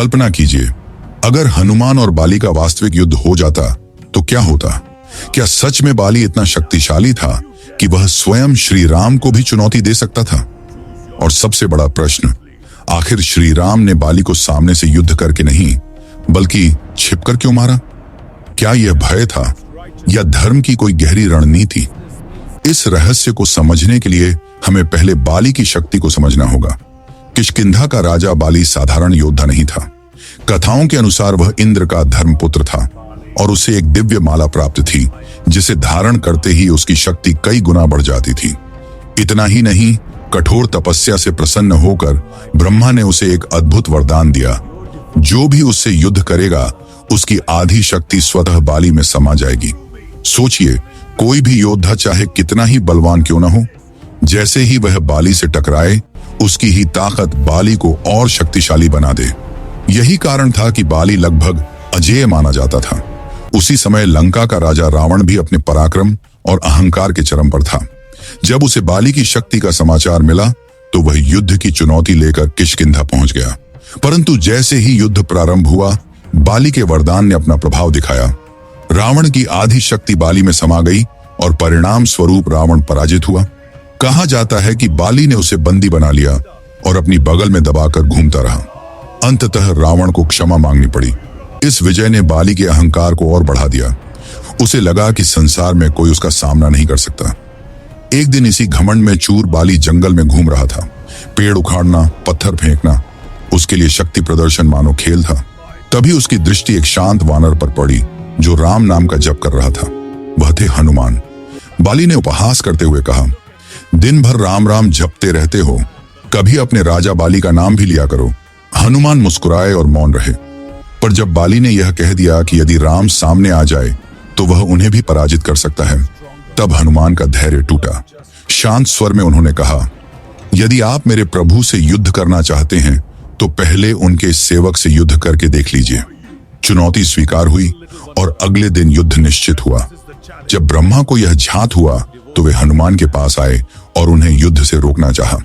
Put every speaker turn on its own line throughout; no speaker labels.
कल्पना कीजिए, अगर हनुमान और बाली का वास्तविक युद्ध हो जाता तो क्या होता? क्या सच में बाली इतना शक्तिशाली था कि वह स्वयं श्री राम को भी चुनौती दे सकता था? और सबसे बड़ा प्रश्न, आखिर श्री राम ने बाली को सामने से युद्ध करके नहीं बल्कि छिपकर क्यों मारा? क्या यह भय था या धर्म की कोई गहरी रणनीति? इस रहस्य को समझने के लिए हमें पहले बाली की शक्ति को समझना होगा। किष्किंधा का राजा बाली साधारण योद्धा नहीं था। कथाओं के अनुसार वह इंद्र का धर्मपुत्र था और उसे एक दिव्य माला प्राप्त थी जिसे धारण करते ही उसकी शक्ति कई गुना बढ़ जाती थी। इतना ही नहीं, कठोर तपस्या से प्रसन्न होकर ब्रह्मा ने उसे एक अद्भुत वरदान दिया, जो भी उससे युद्ध करेगा उसकी आधी शक्ति स्वतः बाली में समा जाएगी। सोचिए, कोई भी योद्धा चाहे कितना ही बलवान क्यों न हो, जैसे ही वह बाली से टकराए उसकी ही ताकत बाली को और शक्तिशाली बना दे। यही कारण था कि बाली लगभग अजेय माना जाता था। उसी समय लंका का राजा रावण भी अपने पराक्रम और अहंकार के चरम पर था। जब उसे बाली की शक्ति का समाचार मिला तो वह युद्ध की चुनौती लेकर किष्किंधा पहुंच गया। परंतु जैसे ही युद्ध प्रारंभ हुआ, बाली के वरदान ने अपना प्रभाव दिखाया। रावण की आधी शक्ति बाली में समा गई और परिणाम स्वरूप रावण पराजित हुआ। कहा जाता है कि बाली ने उसे बंदी बना लिया और अपनी बगल में दबाकर घूमता रहा। अंततः रावण को क्षमा मांगनी पड़ी। इस विजय ने बाली के अहंकार को और बढ़ा दिया। उसे लगा कि संसार में कोई उसका सामना नहीं कर सकता। एक दिन इसी घमंड में चूर बाली जंगल में घूम रहा था। पेड़ उखाड़ना, पत्थर फेंकना उसके लिए शक्ति प्रदर्शन मानो खेल था। तभी उसकी दृष्टि एक शांत वानर पर पड़ी जो राम नाम का जप कर रहा था। वह थे हनुमान। बाली ने उपहास करते हुए कहा, दिन भर राम राम जपते रहते हो, कभी अपने राजा बाली का नाम भी लिया करो। हनुमान मुस्कुराए और मौन रहे। पर जब बाली ने यह कह दिया कि यदि राम सामने आ जाए तो वह उन्हें भी पराजित कर सकता है, तब हनुमान का धैर्य टूटा। शांत स्वर में उन्होंने कहा, यदि आप मेरे प्रभु से युद्ध करना चाहते हैं तो पहले उनके सेवक से युद्ध करके देख लीजिए। चुनौती स्वीकार हुई और अगले दिन युद्ध निश्चित हुआ। जब ब्रह्मा को यह झांत हुआ तो वे हनुमान के पास आए और उन्हें युद्ध से रोकना चाहा।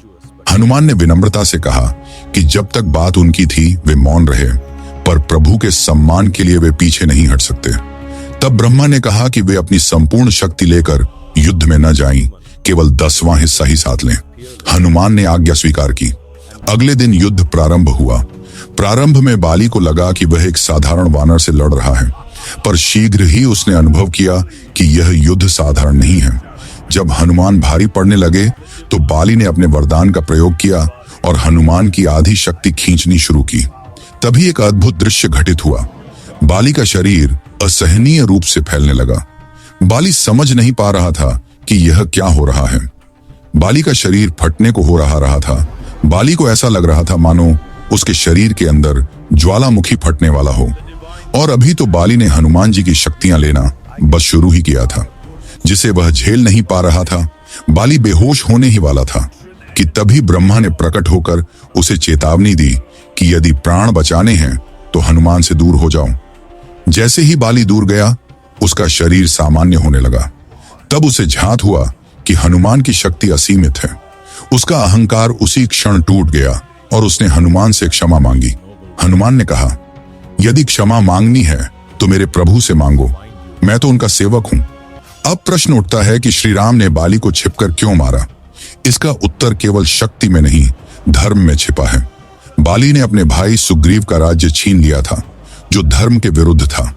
हनुमान ने विनम्रता से कहा कि जब तक बात उनकी थी वे मौन रहे, पर प्रभु के सम्मान के लिए वे पीछे नहीं हट सकते। तब ब्रह्मा ने कहा कि वे अपनी संपूर्ण शक्ति लेकर युद्ध में न जाएं, केवल 10वां हिस्सा ही साथ लें। हनुमान ने आज्ञा स्वीकार की। अगले दिन युद्ध प्रारंभ हुआ। प्रारंभ में बाली को लगा कि वह एक साधारण वानर से लड़ रहा है, पर शीघ्र ही उसने अनुभव किया कि यह युद्ध साधारण नहीं है। जब हनुमान भारी पड़ने लगे तो बाली ने अपने वरदान का प्रयोग किया और हनुमान की आधी शक्ति खींचनी शुरू की। तभी एक अद्भुत दृश्य घटित हुआ। बाली का शरीर असहनीय रूप से फैलने लगा। बाली समझ नहीं पा रहा था कि यह क्या हो रहा है। बाली का शरीर फटने को हो रहा था। बाली को ऐसा लग रहा था मानो उसके शरीर के अंदर ज्वालामुखी फटने वाला हो। और अभी तो बाली ने हनुमान जी की शक्तियां लेना बस शुरू ही किया था, जिसे वह झेल नहीं पा रहा था। बाली बेहोश होने ही वाला था कि तभी ब्रह्मा ने प्रकट होकर उसे चेतावनी दी कि यदि प्राण बचाने हैं तो हनुमान से दूर हो जाओ। जैसे ही बाली दूर गया, उसका शरीर सामान्य होने लगा। तब उसे झांत हुआ कि हनुमान की शक्ति असीमित है। उसका अहंकार उसी क्षण टूट गया और उसने हनुमान से क्षमा मांगी। हनुमान ने कहा, यदि क्षमा मांगनी है तो मेरे प्रभु से मांगो, मैं तो उनका सेवक हूं। अब प्रश्न उठता है कि श्री राम ने बाली को छिपकर क्यों मारा? इसका उत्तर केवल शक्ति में नहीं, धर्म में छिपा है। बाली ने अपने भाई सुग्रीव का राज्य छीन लिया था, जो धर्म के विरुद्ध था।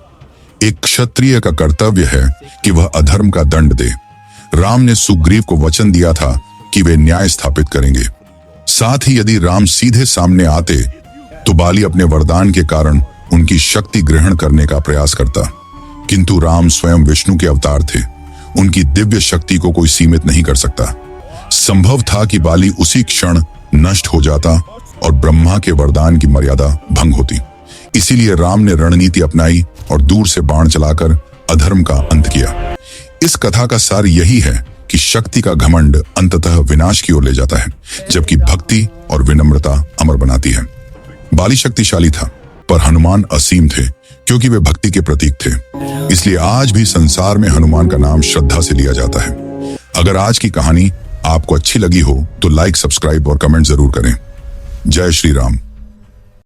एक क्षत्रिय का कर्तव्य है कि वह अधर्म का दंड दे। राम ने सुग्रीव को वचन दिया था कि वे न्याय स्थापित करेंगे। साथ ही यदि राम सीधे सामने आते तो बाली अपने वरदान के कारण उनकी शक्ति ग्रहण करने का प्रयास करता। किंतु राम स्वयं विष्णु के अवतार थे। उनकी दिव्य शक्ति को कोई सीमित नहीं कर सकता। संभव था कि बाली उसी क्षण नष्ट हो जाता और ब्रह्मा के वरदान की मर्यादा भंग होती। इसीलिए राम ने रणनीति अपनाई और दूर से बाण चलाकर अधर्म का अंत किया। इस कथा का सार यही है कि शक्ति का घमंड अंततः विनाश की ओर ले जाता है, जबकि भक्ति और विनम्रता अमर बनाती है। बाली शक्तिशाली था, पर हनुमान असीम थे, क्योंकि वे भक्ति के प्रतीक थे। इसलिए आज भी संसार में हनुमान का नाम श्रद्धा से लिया जाता है। अगर आज की कहानी आपको अच्छी लगी हो तो लाइक, सब्सक्राइब और कमेंट जरूर करें। जय श्री राम।